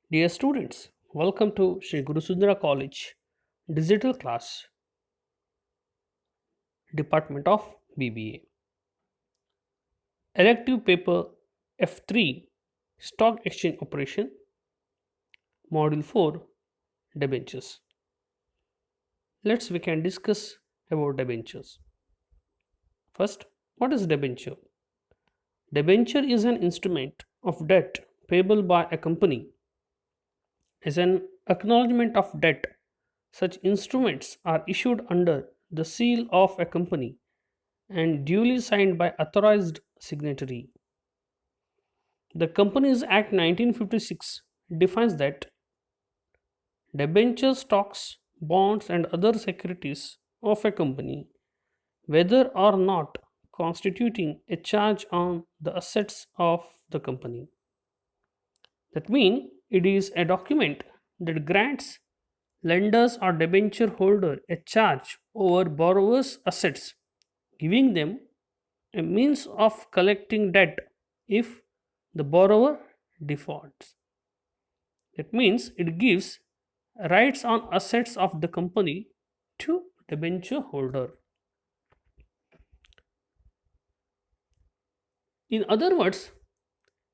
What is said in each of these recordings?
Dear students, welcome to Sri Guru Sudra College Digital Class Department of BBA. Elective paper F3 Stock Exchange Operation Module 4 Debentures. We can discuss about debentures. First, what is debenture? Debenture is an instrument of debt payable by a company as an acknowledgement of debt. Such instruments are issued under the seal of a company and duly signed by authorized signatory. The Companies Act 1956 defines that debentures, stocks, bonds, and other securities of a company, whether or not constituting a charge on the assets of the company. That means it is a document that grants lenders or debenture holder a charge over borrowers' assets, giving them a means of collecting debt if the borrower defaults. That means it gives rights on assets of the company to debenture holder. In other words,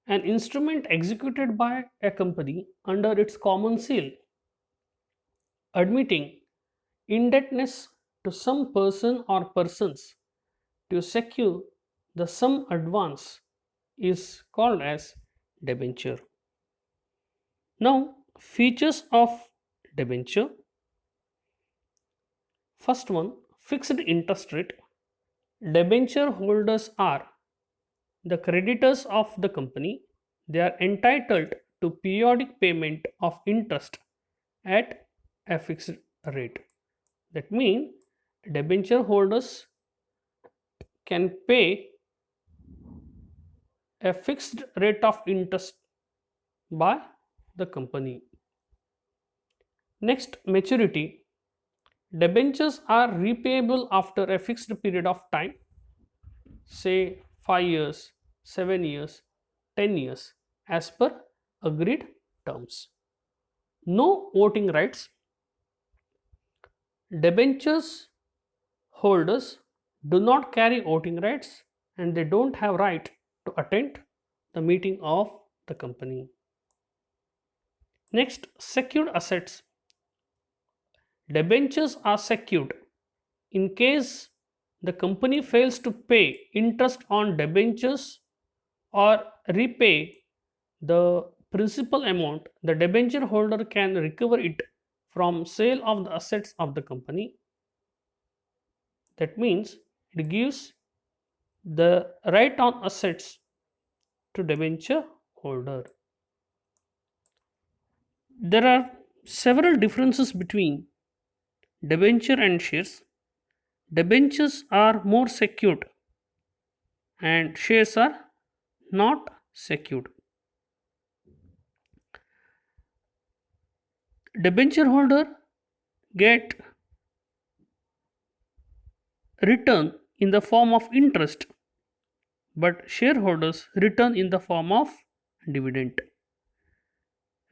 an instrument executed by a company under its common seal, admitting indebtedness to some person or persons to secure the sum advance is called as debenture. Now, features of debenture. First one, fixed interest rate. Debenture holders are the creditors of the company. They are entitled to periodic payment of interest at a fixed rate. That means debenture holders can pay a fixed rate of interest by the company. Next, maturity. Debentures are repayable after a fixed period of time, say 5 years, 7 years, 10 years, as per agreed terms. No voting rights. Debentures holders do not carry voting rights and they don't have right to attend the meeting of the company. Next, secured assets. Debentures are secured in case the company fails to pay interest on debentures or repay the principal amount. The debenture holder can recover it from sale of the assets of the company. That means it gives the right on assets to debenture holder. There are several differences between debenture and shares. Debentures are more secured and shares are not secured. Debenture holder get return in the form of interest, but shareholders return in the form of dividend.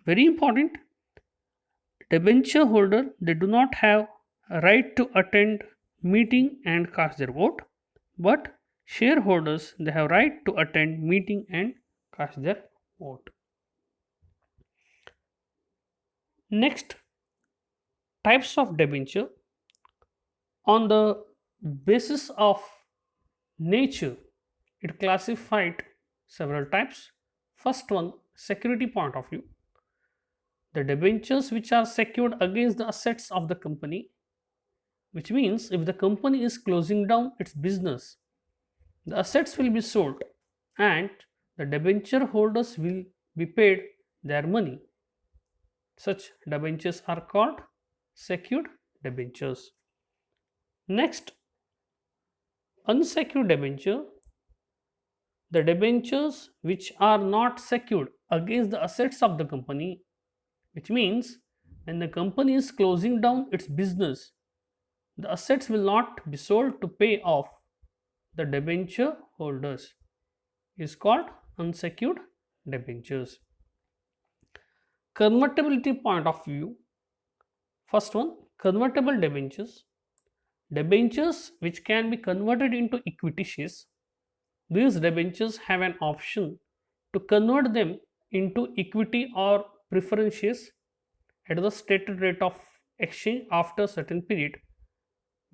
Very important, debenture holder they do not have a right to attend meeting and cast their vote, but shareholders they have right to attend meeting and cast their vote. Next, types of debenture. On the basis of nature, it classified several types. First one, security point of view. The debentures which are secured against the assets of the company, which means if the company is closing down its business, the assets will be sold and the debenture holders will be paid their money. Such debentures are called secured debentures. Next, unsecured debenture. The debentures which are not secured against the assets of the company, which means when the company is closing down its business, the assets will not be sold to pay off the debenture holders, is called unsecured debentures. convertibility point of view, first one, convertible debentures. Debentures which can be converted into equity shares. These debentures have an option to convert them into equity or preference shares at the stated rate of exchange after a certain period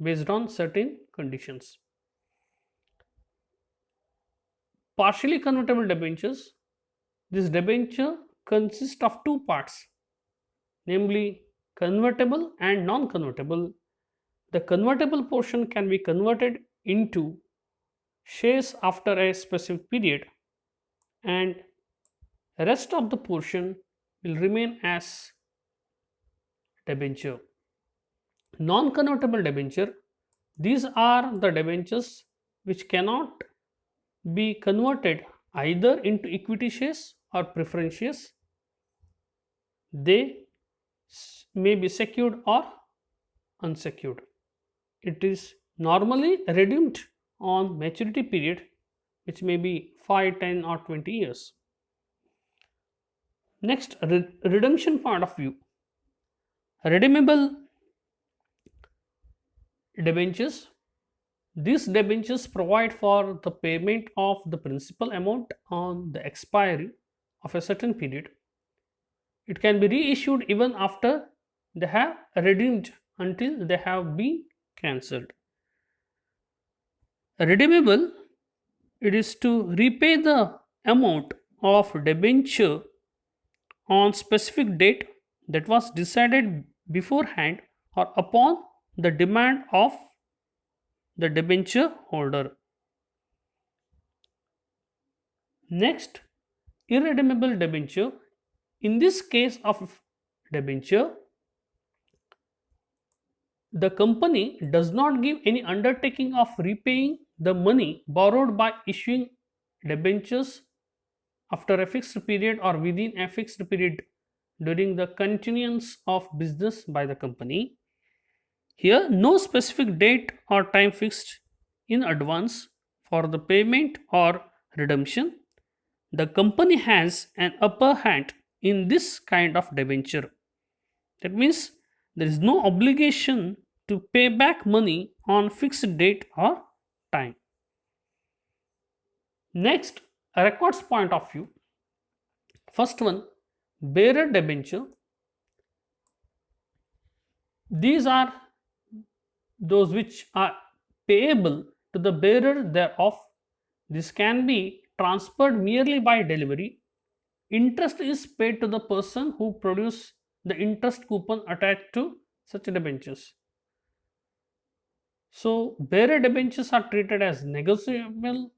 based on certain conditions. Partially convertible debentures. This debenture consists of two parts, namely convertible and non-convertible. The convertible portion can be converted into shares after a specific period, and rest of the portion will remain as debenture. Non-convertible debenture, these are the debentures which cannot be converted either into equity shares or preference shares. They may be secured or unsecured. It is normally redeemed on maturity period, which may be 5, 10 or 20 years. Next, redemption point of view. Redeemable debentures. These debentures provide for the payment of the principal amount on the expiry of a certain period. It can be reissued even after they have redeemed until they have been cancelled. Redeemable, it is to repay the amount of debenture on specific date that was decided beforehand or upon the demand of the debenture holder. Next, irredeemable debenture. In this case of debenture, the company does not give any undertaking of repaying the money borrowed by issuing debentures after a fixed period or within a fixed period during the continuance of business by the company. Here, no specific date or time fixed in advance for the payment or redemption. The company has an upper hand in this kind of debenture. That means there is no obligation to pay back money on fixed date or time. Next, a records point of view. First one, bearer debenture. These are those which are payable to the bearer thereof. This can be transferred merely by delivery. Interest is paid to the person who produces the interest coupon attached to such debentures. So, bearer debentures are treated as negotiable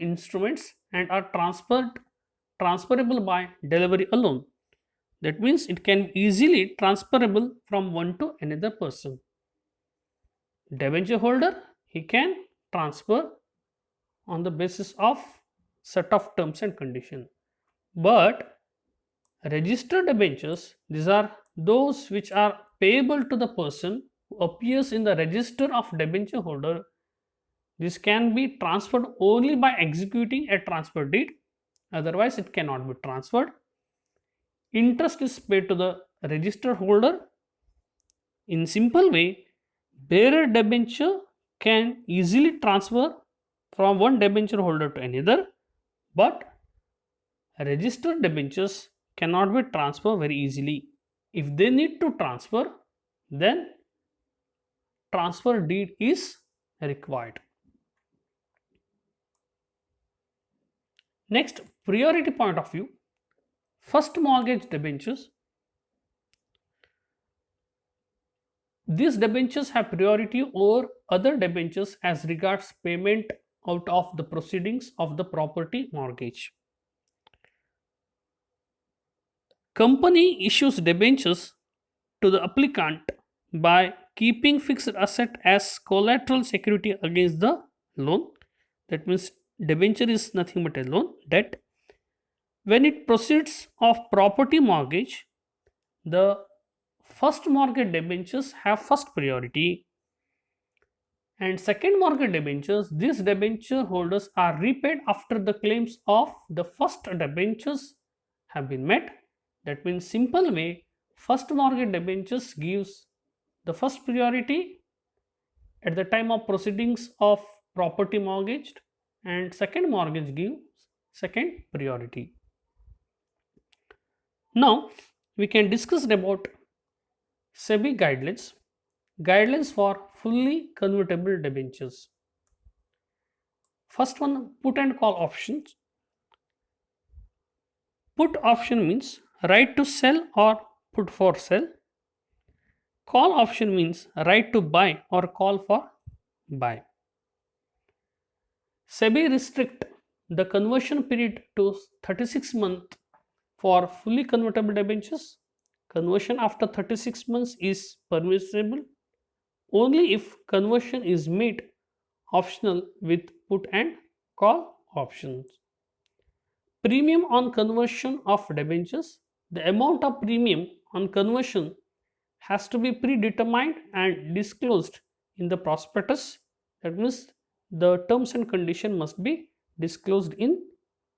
instruments and are transferable by delivery alone. That means it can be easily transferable from one to another person. Debenture holder, he can transfer on the basis of set of terms and conditions. But registered debentures, these are those which are payable to the person who appears in the register of debenture holder. This can be transferred only by executing a transfer deed, otherwise it cannot be transferred. Interest is paid to the register holder. In simple way, bearer debenture can easily transfer from one debenture holder to another, but registered debentures cannot be transferred very easily. If they need to transfer, then transfer deed is required. Next, priority point of view. First mortgage debentures. These debentures have priority over other debentures as regards payment out of the proceedings of the property mortgage. Company issues debentures to the applicant by keeping fixed asset as collateral security against the loan. That means debenture is nothing but a loan debt. When it proceeds of property mortgage, the first mortgage debentures have first priority, and second mortgage debentures, these debenture holders are repaid after the claims of the first debentures have been met. That means simple way, first mortgage debentures gives the first priority at the time of proceedings of property mortgaged, and second mortgage gives second priority. Now we can discuss about SEBI guidelines for fully convertible debentures. First one, put and call options. Put option means right to sell or put for sale. Call option means right to buy or call for buy. SEBI restrict the conversion period to 36 months for fully convertible debentures. Conversion after 36 months is permissible only if conversion is made optional with put and call options. Premium on conversion of debentures. The amount of premium on conversion has to be predetermined and disclosed in the prospectus. That means the terms and condition must be disclosed in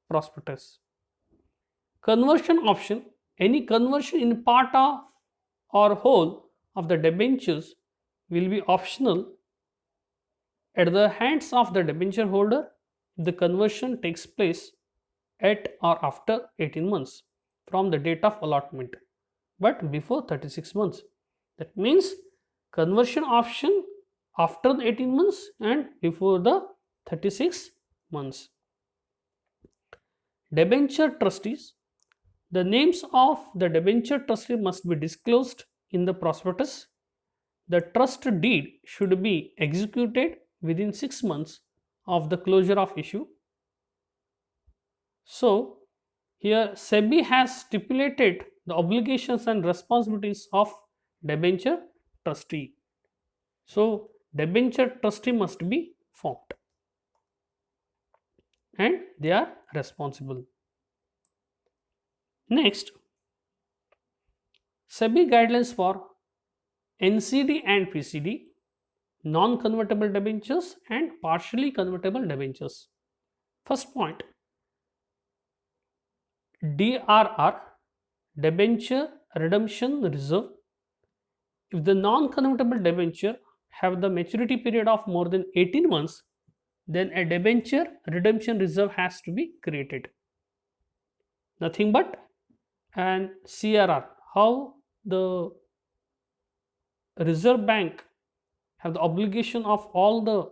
prospectus. Conversion option. Any conversion in part of or whole of the debentures will be optional at the hands of the debenture holder if the conversion takes place at or after 18 months from the date of allotment, but before 36 months. That means conversion option after the 18 months and before the 36 months. Debenture trustees. The names of the debenture trustee must be disclosed in the prospectus. The trust deed should be executed within 6 months of the closure of issue. So, here SEBI has stipulated the obligations and responsibilities of debenture trustee. So, debenture trustee must be formed and they are responsible. Next, SEBI guidelines for NCD and PCD, non-convertible debentures and partially convertible debentures. First point, DRR, debenture redemption reserve. If the non-convertible debenture have the maturity period of more than 18 months, then a debenture redemption reserve has to be created. Nothing but an CRR. How the Reserve Bank have the obligation of all the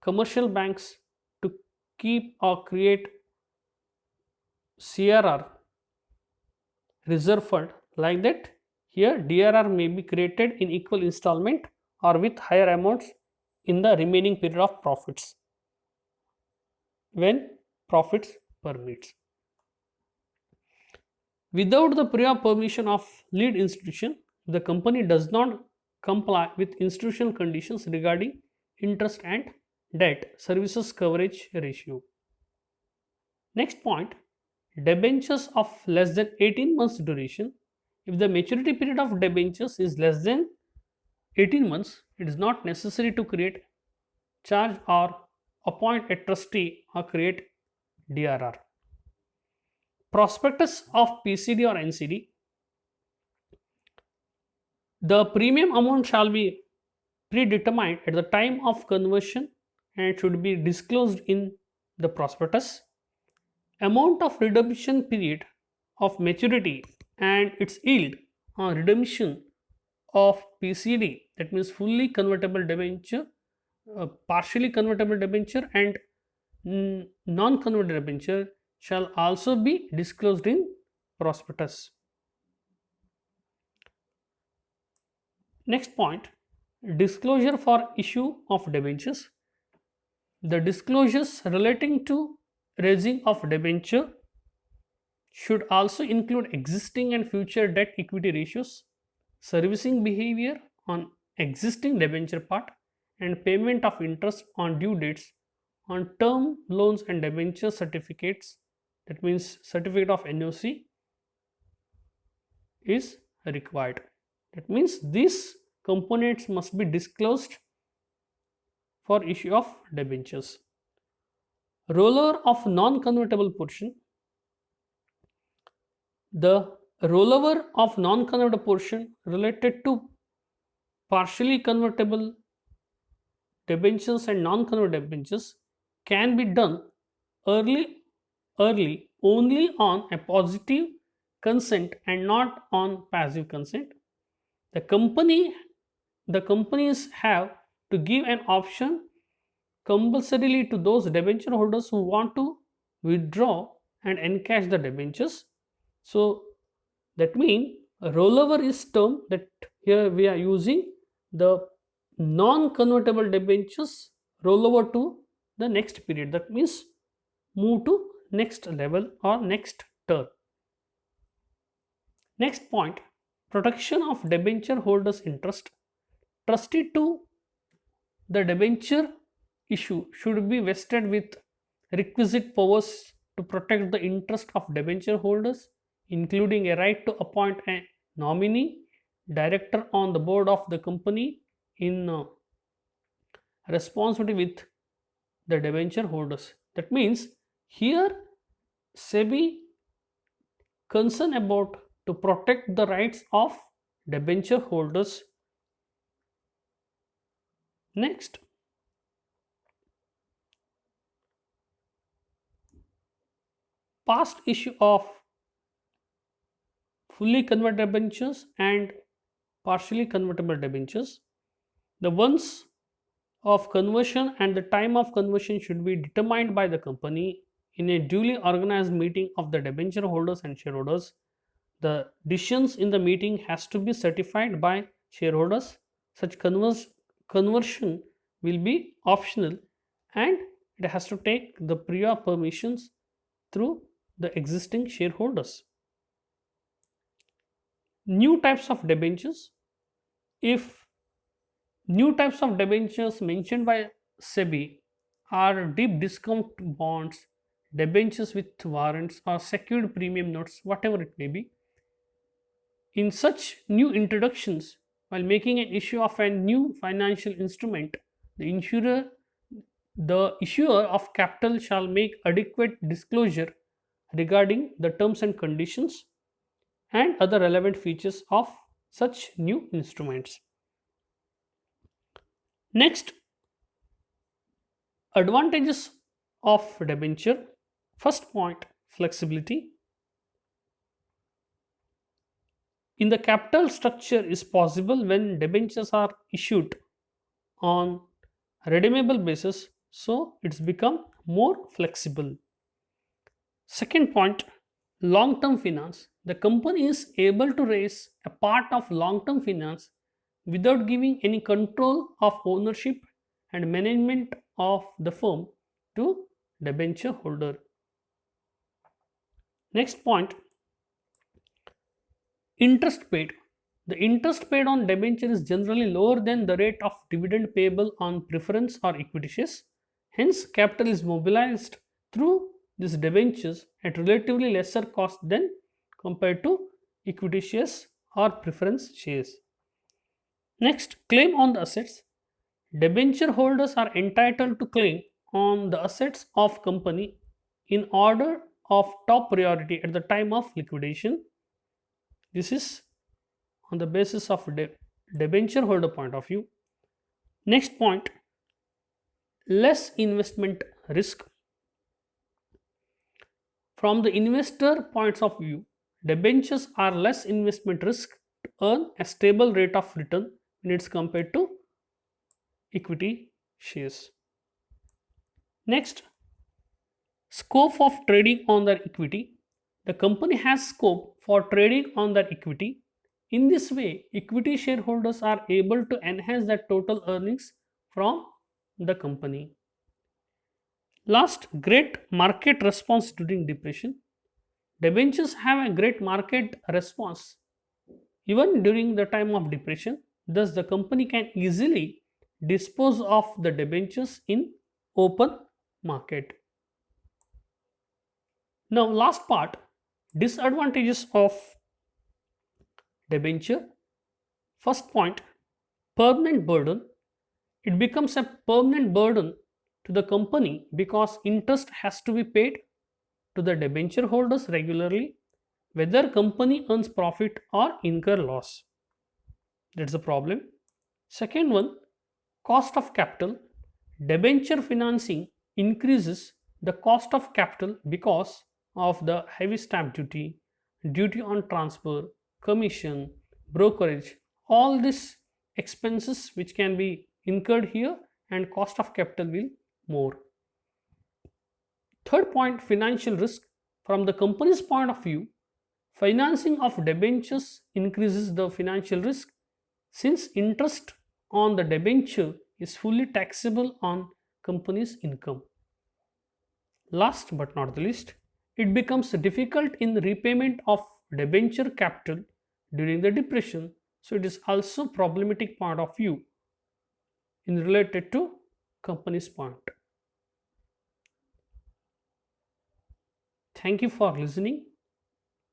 commercial banks to keep or create CRR, reserve fund, like that. Here DRR may be created in equal installment or with higher amounts in the remaining period of profits when profits permits. Without the prior permission of lead institution, the company does not comply with institutional conditions regarding interest and debt services coverage ratio. Next point, debentures of less than 18 months duration. If the maturity period of debentures is less than 18 months, it is not necessary to create, charge or appoint a trustee or create DRR. Prospectus of PCD or NCD. The premium amount shall be predetermined at the time of conversion and should be disclosed in the prospectus. Amount of redemption period of maturity and its yield on redemption of PCD, that means fully convertible debenture, partially convertible debenture and non-convertible debenture, shall also be disclosed in prospectus. Next point, disclosure for issue of debentures. The disclosures relating to raising of debenture should also include existing and future debt equity ratios, servicing behavior on existing debenture part, and payment of interest on due dates on term loans and debenture certificates, that means certificate of NOC is required. That means these components must be disclosed for issue of debentures. Roller of non-convertible portion. The rollover of non-convertible portion related to partially convertible debentures and non-convertible debentures can be done early early only on a positive consent and not on passive consent. The company the companies have to give an option compulsorily to those debenture holders who want to withdraw and encash the debentures. So that means a rollover is term that here we are using the non-convertible debentures rollover to the next period. That means move to next level or next term. Next point, protection of debenture holders' interest. Trustee to the debenture issue should be vested with requisite powers to protect the interest of debenture holders, including a right to appoint a nominee director on the board of the company in responsibility with the debenture holders. That means here SEBI concern about to protect the rights of debenture holders. Next, past issue of fully convertible debentures and partially convertible debentures. The ones of conversion and the time of conversion should be determined by the company in a duly organized meeting of the debenture holders and shareholders. The decisions in the meeting has to be certified by shareholders. Such conversion will be optional and it has to take the prior permissions through the existing shareholders. New types of debentures. If new types of debentures mentioned by SEBI are deep discount bonds, debentures with warrants, or secured premium notes, whatever it may be. In such new introductions, while making an issue of a new financial instrument, the issuer of capital shall make adequate disclosure regarding the terms and conditions and other relevant features of such new instruments. Next, advantages of debenture. First point, flexibility. In the capital structure is possible when debentures are issued on redeemable basis, so it's become more flexible. Second point, long term finance. The company is able to raise a part of long term finance without giving any control of ownership and management of the firm to debenture holder. Next point, interest paid. The interest paid on debenture is generally lower than the rate of dividend payable on preference or equity shares. Hence, capital is mobilized through these debentures at relatively lesser cost than compared to equity shares or preference shares. Next, claim on the assets. Debenture holders are entitled to claim on the assets of company in order of top priority at the time of liquidation. This is on the basis of debenture holder point of view. Next point, less investment risk. From the investor points of view, debentures are less investment risk to earn a stable rate of return when it's compared to equity shares. Next, scope of trading on their equity. The company has scope for trading on their equity. In this way, equity shareholders are able to enhance their total earnings from the company. Last, great market response during depression. Debentures have a great market response even during the time of depression. Thus, the company can easily dispose of the debentures in open market. Now, last part, disadvantages of debenture. First point, permanent burden. It becomes a permanent burden to the company because interest has to be paid to the debenture holders regularly. whether company earns profit or incur loss. That's the problem. Second one, cost of capital. Debenture financing increases the cost of capital because of the heavy stamp duty, duty on transfer, commission, brokerage, all these expenses which can be incurred here, and cost of capital will more. Third point, financial risk. From the company's point of view, financing of debentures increases the financial risk since interest on the debenture is fully taxable on company's income. Last but not the least, it becomes difficult in repayment of debenture capital during the depression. So it is also problematic point of view in related to company's point. Thank you for listening.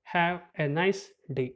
Have a nice day.